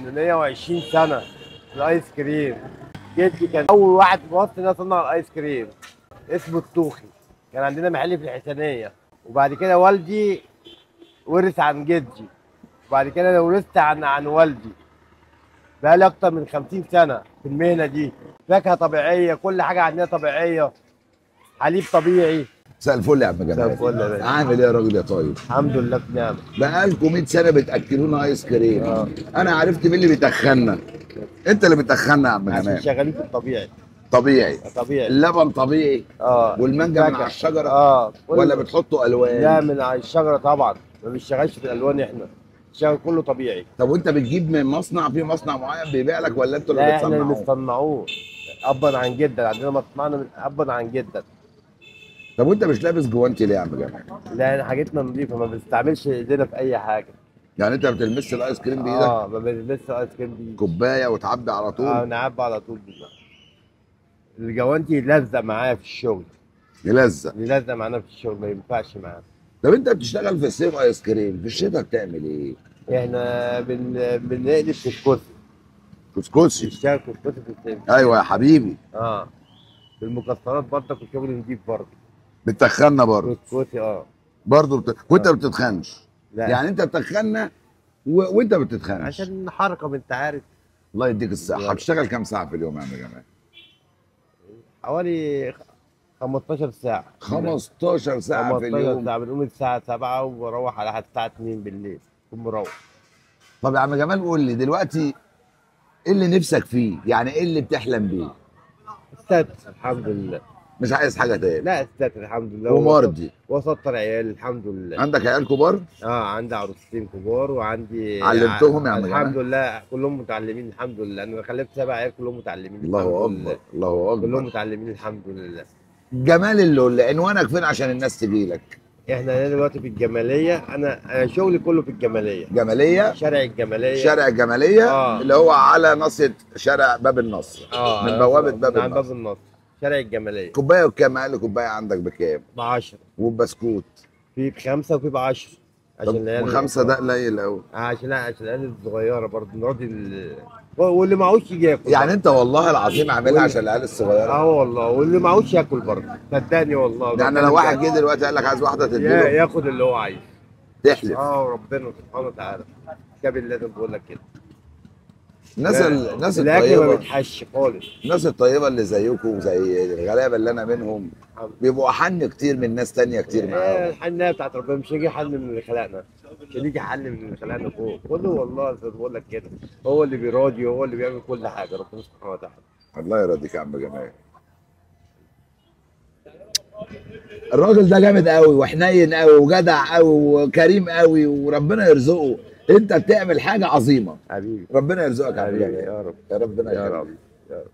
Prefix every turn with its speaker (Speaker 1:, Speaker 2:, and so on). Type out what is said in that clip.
Speaker 1: من 120 سنة الآيس كريم. جدي كان أول واحد في مصر إنه صنع الآيس كريم، اسمه الطوخي. كان عندنا محل في الحسينية، وبعد كده والدي ورث عن جدي، وبعد كده أنا ورثت عن والدي. بقالي أكتر من 50 سنة في المهنة دي. فاكهة طبيعية، كل حاجة عندنا طبيعية، حليب طبيعي.
Speaker 2: مساء الفل يا عم
Speaker 1: مساء
Speaker 2: جمال.
Speaker 1: الفل يا باشا.
Speaker 2: عامل ايه يا راجل يا طيب؟
Speaker 1: الحمد لله بنعمة.
Speaker 2: بقالكم 100 سنه بتاكلونا ايس كريم.
Speaker 1: اه،
Speaker 2: انا عرفت مين اللي بيتخننا. انت اللي بتخننا يا عم
Speaker 1: عشان
Speaker 2: جمال.
Speaker 1: شغالين في الطبيعي.
Speaker 2: طبيعي.
Speaker 1: طبيعي.
Speaker 2: اللبن طبيعي.
Speaker 1: اه،
Speaker 2: والمانجا من على
Speaker 1: الفاكهة.
Speaker 2: الشجره.
Speaker 1: اه،
Speaker 2: ولا بتحطوا
Speaker 1: لا،
Speaker 2: الوان؟
Speaker 1: من على الشجرة طبعا. ما بنشتغلش في الألوان احنا. الشجر كله طبيعي.
Speaker 2: طب وانت بتجيب من مصنع، في مصنع معين بيبيع لك ولا انتوا اللي
Speaker 1: لا، احنا اللي
Speaker 2: بتصنعوه؟
Speaker 1: بنصنعوه. أبا عن جدا، عندنا مصنعنا من أبا عن جدا.
Speaker 2: طب وانت مش لابس جوانتي ليه يا عم جمال؟
Speaker 1: لا، احنا حاجتنا نظيفة، ما بنستعملش ايدينا في أي حاجة.
Speaker 2: يعني انت ما بتلمس الايس كريم بايدك؟
Speaker 1: اه، ما بنلبسش ايس كريم دي.
Speaker 2: كوبايه وتعبي على
Speaker 1: اه،
Speaker 2: طول؟
Speaker 1: نعبي على طول بيها. الجوانتي يلزق معايا في الشغل.
Speaker 2: يلزق.
Speaker 1: يلزق معانا في الشغل، ما ينفعش معانا.
Speaker 2: طب انت بتشتغل في الصيف ايس كريم، في الشتاء بتعمل ايه؟
Speaker 1: احنا بنقلب كسكسي.
Speaker 2: كسكسي.
Speaker 1: بنشتغل كسكسي في الصيف.
Speaker 2: ايوه يا حبيبي.
Speaker 1: اه، في المكسرات برضك، والشغل نضيف برضه.
Speaker 2: بتخنا برضه.
Speaker 1: كسكسي، اه.
Speaker 2: برضه وانت
Speaker 1: اه،
Speaker 2: ما بتتخنش؟
Speaker 1: لا.
Speaker 2: يعني انت بتتخنى وانت ما بتتخنش؟
Speaker 1: عشان حركه، ما انت عارف.
Speaker 2: الله يديك الصحه.
Speaker 1: يلا.
Speaker 2: بتشتغل كام ساعه في اليوم يا عم جمال؟
Speaker 1: حوالي 15 ساعه.
Speaker 2: 15 ساعه في
Speaker 1: 15
Speaker 2: اليوم.
Speaker 1: ساعه، بنقوم الساعه 7 وبروح على حد الساعه 2 بالليل. بكون مروح.
Speaker 2: طب يا عم جمال قول لي دلوقتي، ايه اللي نفسك فيه؟ يعني ايه اللي بتحلم بيه؟
Speaker 1: استاذ الحمد لله.
Speaker 2: مش عايز حاجه تاني؟
Speaker 1: لا، استاذ الحمد لله.
Speaker 2: ومرضي؟
Speaker 1: وسطر عيال الحمد لله.
Speaker 2: عندك عيال كبار؟
Speaker 1: اه، عندي عروستين كبار، وعندي
Speaker 2: علمتهم يا عم
Speaker 1: الحمد
Speaker 2: جمال؟
Speaker 1: لله كلهم متعلمين الحمد لله. انا خلفت 7 عيال كلهم متعلمين الحمد
Speaker 2: الله
Speaker 1: لله.
Speaker 2: اكبر الله
Speaker 1: كلهم
Speaker 2: اكبر.
Speaker 1: متعلمين الحمد لله.
Speaker 2: جمال اللي عنوانك فين عشان الناس تجي لك؟
Speaker 1: احنا هنا دلوقتي في الجماليه. انا شغلي كله في الجماليه.
Speaker 2: جماليه.
Speaker 1: شارع الجماليه.
Speaker 2: شارع الجماليه.
Speaker 1: اه.
Speaker 2: اللي هو على ناصيه شارع باب النصر.
Speaker 1: اه،
Speaker 2: من بوابه باب
Speaker 1: من عند باب
Speaker 2: النصر.
Speaker 1: النصر. شارع الجماليه.
Speaker 2: كوبايه بكام؟ اقل كوبايه عندك بكام؟
Speaker 1: ب 10.
Speaker 2: والبسكوت؟
Speaker 1: في ب5 وفي ب10.
Speaker 2: طب
Speaker 1: عشان العيال
Speaker 2: وخمسه ده قليل قوي.
Speaker 1: عشان العيال الصغيره برضه نراضي واللي معهوش يجي ياكل
Speaker 2: يعني
Speaker 1: برضه.
Speaker 2: انت والله العظيم عاملها عشان العيال الصغيره؟
Speaker 1: اه والله، واللي معهوش ياكل برضه، صدقني والله
Speaker 2: يعني لو واحد جه دلوقتي قال لك عايز واحده تديله؟
Speaker 1: ياخد اللي هو عايزه.
Speaker 2: تحلف؟
Speaker 1: اه، ربنا سبحانه وتعالى. كتاب الله لازم بقول لك كده.
Speaker 2: الناس
Speaker 1: الاكل ما
Speaker 2: الطيبه.
Speaker 1: بيتحش خالص.
Speaker 2: الناس الطيبه اللي زيكم وزي الغلابه اللي انا منهم بيبقوا احن كتير من ناس تانية كتير معاهم.
Speaker 1: الحنيه بتاعت ربنا، مش هيجي حل من اللي خلقنا. مش هيجي حل من اللي خلقنا فوق كله، والله زي ما بقول لك كده. هو اللي بيراضي، وهو اللي بيعمل كل حاجه، ربنا سبحانه وتعالى.
Speaker 2: الله يرضيك يا عم جمال. الراجل ده جامد قوي وحنين قوي وجدع قوي وكريم قوي وربنا يرزقه. انت بتعمل حاجه عظيمه.
Speaker 1: حبيبي.
Speaker 2: ربنا يرزقك يا عم
Speaker 1: حبيبي
Speaker 2: جمال.
Speaker 1: يا رب.
Speaker 2: يا ربنا
Speaker 1: يا
Speaker 2: يخليك.
Speaker 1: رب. يا رب.